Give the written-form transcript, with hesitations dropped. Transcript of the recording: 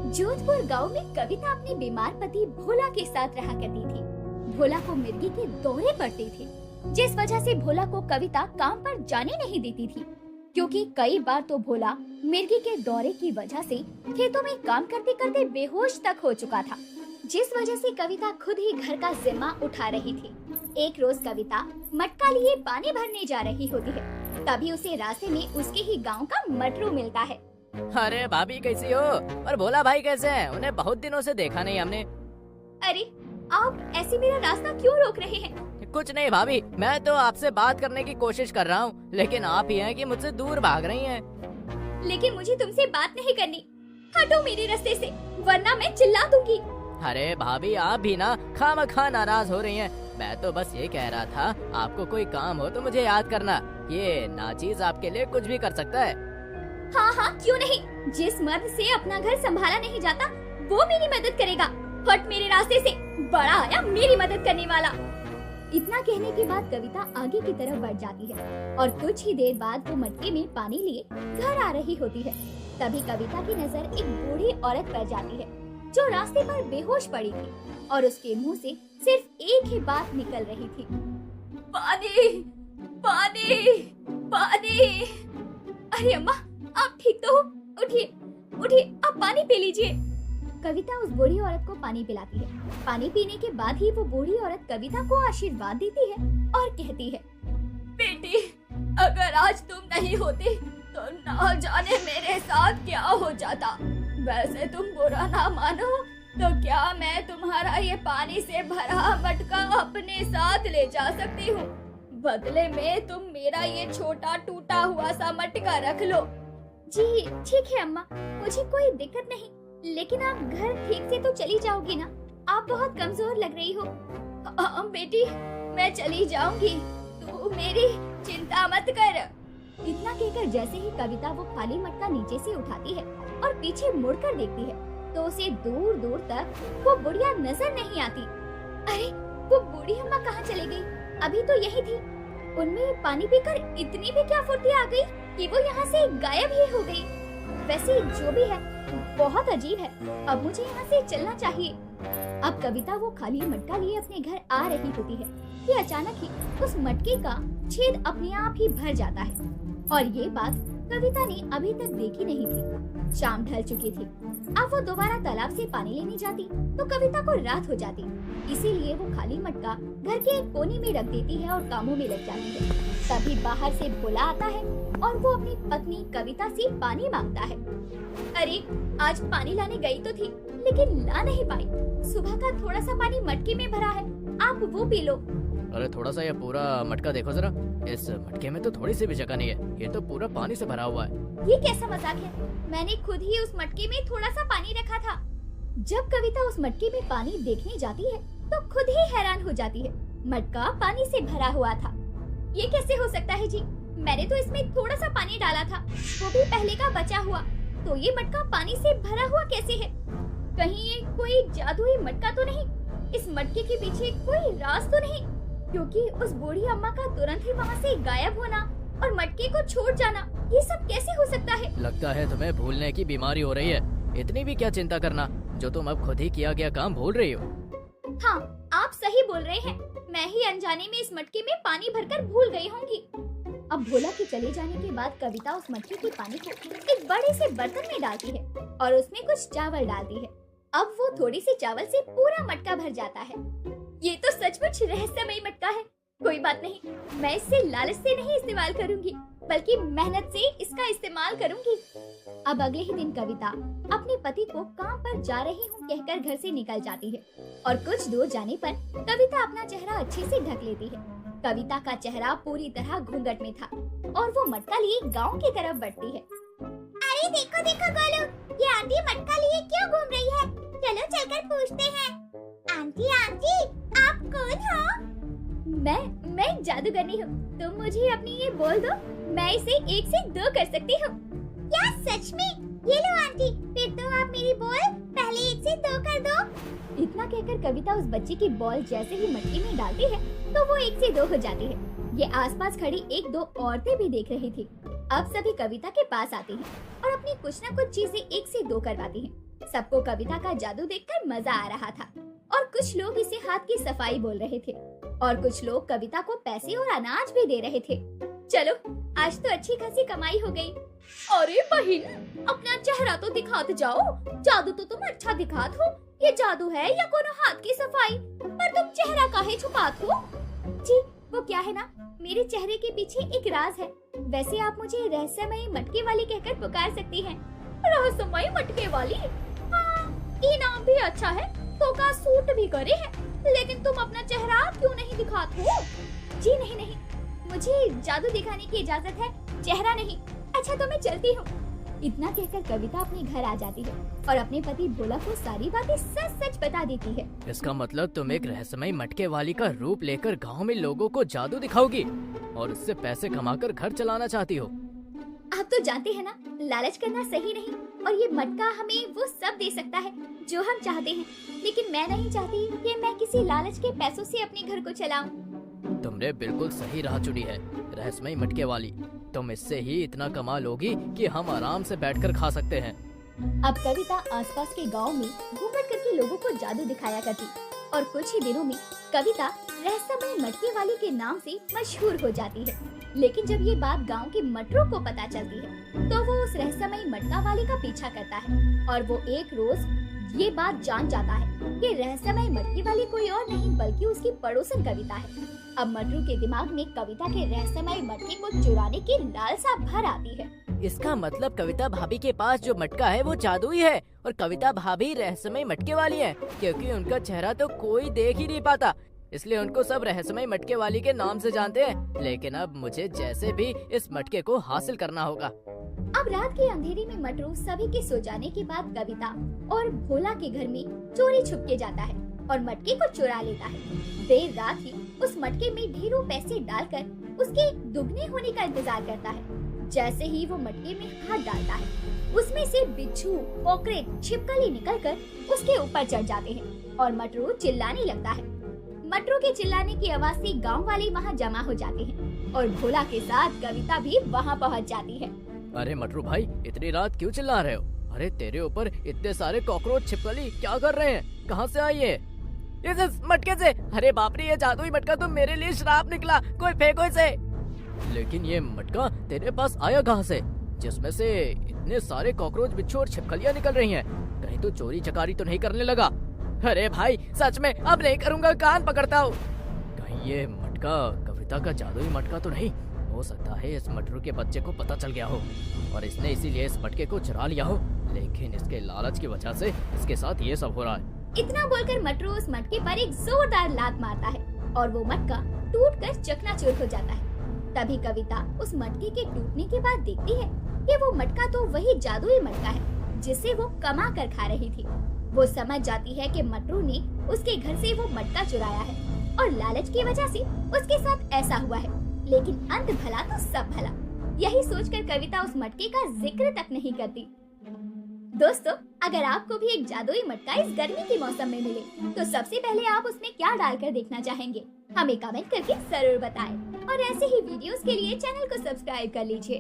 जोधपुर गांव में कविता अपने बीमार पति भोला के साथ रहा करती थी। भोला को मिर्गी के दौरे पड़ते थे, जिस वजह से भोला को कविता काम पर जाने नहीं देती थी, क्योंकि कई बार तो भोला मिर्गी के दौरे की वजह से खेतों में काम करते करते बेहोश तक हो चुका था, जिस वजह से कविता खुद ही घर का जिम्मा उठा रही थी। एक रोज कविता मटका लिए पानी भरने जा रही होती है, तभी उसे रास्ते में उसके ही गांव का मटरू मिलता है। अरे भाभी कैसी हो? और भोला भाई कैसे हैं? उन्हें बहुत दिनों से देखा नहीं हमने। अरे आप ऐसे मेरा रास्ता क्यों रोक रहे हैं? कुछ नहीं भाभी, मैं तो आपसे बात करने की कोशिश कर रहा हूँ, लेकिन आप ही हैं कि मुझसे दूर भाग रही हैं। लेकिन मुझे तुमसे बात नहीं करनी, हटो मेरे रास्ते से, वरना मैं चिल्ला दूंगी। अरे भाभी आप भी ना खामखा नाराज हो रही हैं। मैं तो बस ये कह रहा था, आपको कोई काम हो तो मुझे याद करना, ये नाचीज आपके लिए कुछ भी कर सकता है। हाँ हाँ क्यों नहीं, जिस मर्द से अपना घर संभाला नहीं जाता वो मेरी मदद करेगा। हट मेरे रास्ते से, बड़ा आया मेरी मदद करने वाला। इतना कहने के बाद कविता आगे की तरफ बढ़ जाती है और कुछ ही देर बाद वो मटके में पानी लिए घर आ रही होती है। तभी कविता की नजर एक बूढ़ी औरत पर जाती है जो रास्ते पर बेहोश पड़ी थी और उसके मुंह से सिर्फ एक ही बात निकल रही थी, पानी पानी पानी। अरे अम्मा आप ठीक तो हो? उठिए उठिए, आप पानी पी लीजिए। कविता उस बूढ़ी औरत को पानी पिलाती है। पानी पीने के बाद ही वो बूढ़ी औरत कविता को आशीर्वाद देती है और कहती है, बेटी अगर आज तुम नहीं होती तो ना जाने मेरे साथ क्या हो जाता। वैसे तुम बुरा ना मानो तो क्या मैं तुम्हारा ये पानी से भरा मटका अपने साथ ले जा सकती हूँ? बदले में तुम मेरा ये छोटा टूटा हुआ सा मटका रख लो। जी ठीक है अम्मा, मुझे कोई दिक्कत नहीं, लेकिन आप घर ठीक से तो चली जाओगी ना? आप बहुत कमजोर लग रही हो। बेटी मैं चली जाऊंगी, तू मेरी चिंता मत कर। इतना कहकर जैसे ही कविता वो खाली मटका नीचे से उठाती है और पीछे मुड़कर देखती है तो उसे दूर दूर तक वो बुढ़िया नजर नहीं आती। अरे वो बूढ़ी अम्मा कहाँ चली गई? अभी तो यही थी। उनमें पानी पीकर इतनी भी क्या फुर्ती आ गई कि वो यहाँ से गायब ही हो गई। वैसे जो भी है बहुत अजीब है, अब मुझे यहाँ से चलना चाहिए। अब कविता वो खाली मटका लिए अपने घर आ रही होती है कि अचानक ही उस मटके का छेद अपने आप ही भर जाता है और ये बात कविता ने अभी तक देखी नहीं थी। शाम ढल चुकी थी। अब वो दोबारा तालाब से पानी लेने जाती तो कविता को रात हो जाती, इसीलिए वो खाली मटका घर के एक कोने में रख देती है और कामों में लग जाती है। तभी बाहर से भोला आता है और वो अपनी पत्नी कविता से पानी मांगता है। अरे आज पानी लाने गई तो थी लेकिन ला नहीं पाई। सुबह का थोड़ा सा पानी मटके में भरा है, आप वो पी लो। अरे थोड़ा सा ये पूरा मटका देखो जरा, इस मटके में तो थोड़ी सी भी जगह नहीं है, ये तो पूरा पानी से भरा हुआ है। ये कैसा मजाक है? मैंने खुद ही उस मटके में थोड़ा सा पानी रखा था। जब कविता उस मटके में पानी देखने जाती है तो खुद ही हैरान हो जाती है। मटका पानी से भरा हुआ था। ये कैसे हो सकता है जी? मैंने तो इसमें थोड़ा सा पानी डाला था, वो भी पहले का बचा हुआ, तो ये मटका पानी से भरा हुआ कैसे है? कहीं ये कोई जादुई मटका तो नहीं? इस मटके के पीछे कोई राज तो नहीं? क्योंकि उस बूढ़ी अम्मा का तुरंत ही वहाँ से गायब होना और मटके को छोड़ जाना, ये सब कैसे हो सकता है? लगता है तुम्हें भूलने की बीमारी हो रही है। इतनी भी क्या चिंता करना, जो तुम अब खुद ही किया गया काम भूल रही हो। हाँ आप सही बोल रहे हैं, मैं ही अनजाने में इस मटके में पानी भरकर भूल गई होंगी। अब भोला के चले जाने के बाद कविता उस मटके के पानी को एक बड़े से बर्तन में डालती है और उसमें कुछ चावल डालती है। अब वो थोड़ी सी चावल से पूरा मटका भर जाता है। ये तो सचमुच रहस्यमयी मटका है। कोई बात नहीं, मैं इसे लालच से नहीं इस्तेमाल करूंगी, बल्कि मेहनत से इसका इस्तेमाल करूंगी। अब अगले ही दिन कविता अपने पति को काम पर जा रही हूँ कहकर घर से निकल जाती है और कुछ दूर जाने पर कविता अपना चेहरा अच्छे से ढक लेती है। कविता का चेहरा पूरी तरह घूंघट में था और वो मटका लिए गांव की तरफ बढ़ती है। अरे देखो देखो गोलू, ये आंटी मटका लिए क्यों घूम रही है? चलो चलकर पूछते हैं। आंटी आंटी आप कौन हो? मैं जादूगरनी हूँ। तुम मुझे अपनी ये बोल दो, मैं इसे 1 से 2 कर सकती हूँ। क्या सच में? ये लो आंटी, फिर तो आप मेरी बॉल पहले 1 से 2 कर दो। इतना कहकर कविता उस बच्चे की बॉल जैसे ही मटकी में डालती है तो वो 1 से 2 हो जाती है। ये आसपास खड़ी 1-2 औरतें भी देख रही थी। अब सभी कविता के पास आती हैं और अपनी कुछ न कुछ चीजें 1 से 2 करवाती हैं। सबको कविता का जादू देखकर मजा आ रहा था और कुछ लोग इसे हाथ की सफाई बोल रहे थे और कुछ लोग कविता को पैसे और अनाज भी दे रहे थे। चलो आज तो अच्छी खासी कमाई हो गई। अरे बहन, अपना चेहरा तो दिखाते जाओ, जादू तो तुम अच्छा दिखात हो। ये जादू है या कोनो हाथ की सफाई? पर तुम चेहरा काहे छुपात हो? जी वो क्या है ना, मेरे चेहरे के पीछे एक राज है। वैसे आप मुझे रहस्यमयी मटके वाली कहकर पुकार सकती हैं। रहस्यमयी मटके वाली? हाँ, ये नाम भी अच्छा है, तो का सूट भी करे है। लेकिन तुम अपना चेहरा क्यों नहीं दिखाते हो? जी नहीं, मुझे जादू दिखाने की इजाजत है, चेहरा नहीं। अच्छा तो मैं चलती हूँ। इतना कहकर कविता अपने घर आ जाती है और अपने पति भोला को सारी बातें सच सच बता देती है। इसका मतलब तुम एक रहस्यमयी मटके वाली का रूप लेकर गांव में लोगों को जादू दिखाओगी और उससे पैसे कमाकर घर चलाना चाहती हो। आप तो जानते हैं ना, लालच करना सही नहीं और ये मटका हमें वो सब दे सकता है जो हम चाहते हैं। लेकिन मैं नहीं चाहती कि मैं किसी लालच के पैसों से अपने घर को चलाऊं। तुमने बिल्कुल सही राह चुनी है रहस्यमयी मटके वाली। तुम इससे ही इतना कमा लोगी कि हम आराम से बैठकर खा सकते हैं। अब कविता आसपास के गांव में घूमट करके लोगों को जादू दिखाया करती और कुछ ही दिनों में कविता रहस्यमयी मटके वाली के नाम से मशहूर हो जाती है। लेकिन जब ये बात गांव के मटरों को पता चलती है तो वो उस रहस्यमयी मटका वाले का पीछा करता है और वो एक रोज ये बात जान जाता है कि रहस्यमयी मटके वाली कोई और नहीं बल्कि उसकी पड़ोसन कविता है। अब मटरू के दिमाग में कविता के रहस्यमयी मटके को चुराने की लालसा भर आती है। इसका मतलब कविता भाभी के पास जो मटका है वो जादुई है और कविता भाभी रहस्यमयी मटके वाली है, क्योंकि उनका चेहरा तो कोई देख ही नहीं पाता, इसलिए उनको सब रहस्यमयी मटके वाली के नाम से जानते हैं। लेकिन अब मुझे जैसे भी इस मटके को हासिल करना होगा। अब रात के अंधेरे में मटरू सभी के सो जाने के बाद कविता और भोला के घर में चोरी छुप के जाता है और मटके को चुरा लेता है। देर रात ही उस मटके में ढेरों पैसे डालकर उसके दुगने होने का इंतजार करता है। जैसे ही वो मटके में हाथ डालता है उसमें से बिच्छू, कॉकरोच, छिपकली निकलकर उसके ऊपर चढ़ जाते हैं और मटरू चिल्लाने लगता है। मटरू के चिल्लाने की आवाज से गांव वाले वहां जमा हो जाते हैं और भोला के साथ कविता भी वहां पहुंच जाती है। अरे मटरू भाई, इतनी रात क्यों चिल्ला रहे हो? अरे तेरे ऊपर इतने सारे कॉकरोच, छिपकली क्या कर रहे हैं? कहाँ से आई है? इस मटके से। अरे बाप रे, ये जादुई मटका तो मेरे लिए श्राप निकला, कोई फेंको इसे। लेकिन ये मटका तेरे पास आया कहाँ से, जिसमें से इतने सारे कॉकरोच, बिच्छू और छिपकलियाँ निकल रही हैं? कहीं तो चोरी चकारी तो नहीं करने लगा? अरे भाई सच में अब नहीं करूँगा, कान पकड़ता हूँ। कहीं ये मटका कविता का जादुई मटका तो नहीं? हो सकता है इस मटरू के बच्चे को पता चल गया हो और इसने इसीलिए इस मटके को चुरा लिया हो, लेकिन इसके लालच की वजह से इसके साथ ये सब हो रहा है। इतना बोलकर मटरू उस मटके पर एक जोरदार लात मारता है और वो मटका टूटकर चकनाचूर हो जाता है। तभी कविता उस मटके के टूटने के बाद देखती है कि वो मटका तो वही जादुई मटका है जिसे वो कमा कर खा रही थी। वो समझ जाती है कि मटरू ने उसके घर से वो मटका चुराया है और लालच की वजह से उसके साथ ऐसा हुआ है। लेकिन अंत भला तो सब भला, यही सोचकर कविता उस मटके का जिक्र तक नहीं करती। दोस्तों, अगर आपको भी एक जादुई मटका इस गर्मी के मौसम में मिले तो सबसे पहले आप उसमें क्या डालकर देखना चाहेंगे? हमें कमेंट करके जरूर बताएं और ऐसे ही वीडियोस के लिए चैनल को सब्सक्राइब कर लीजिए।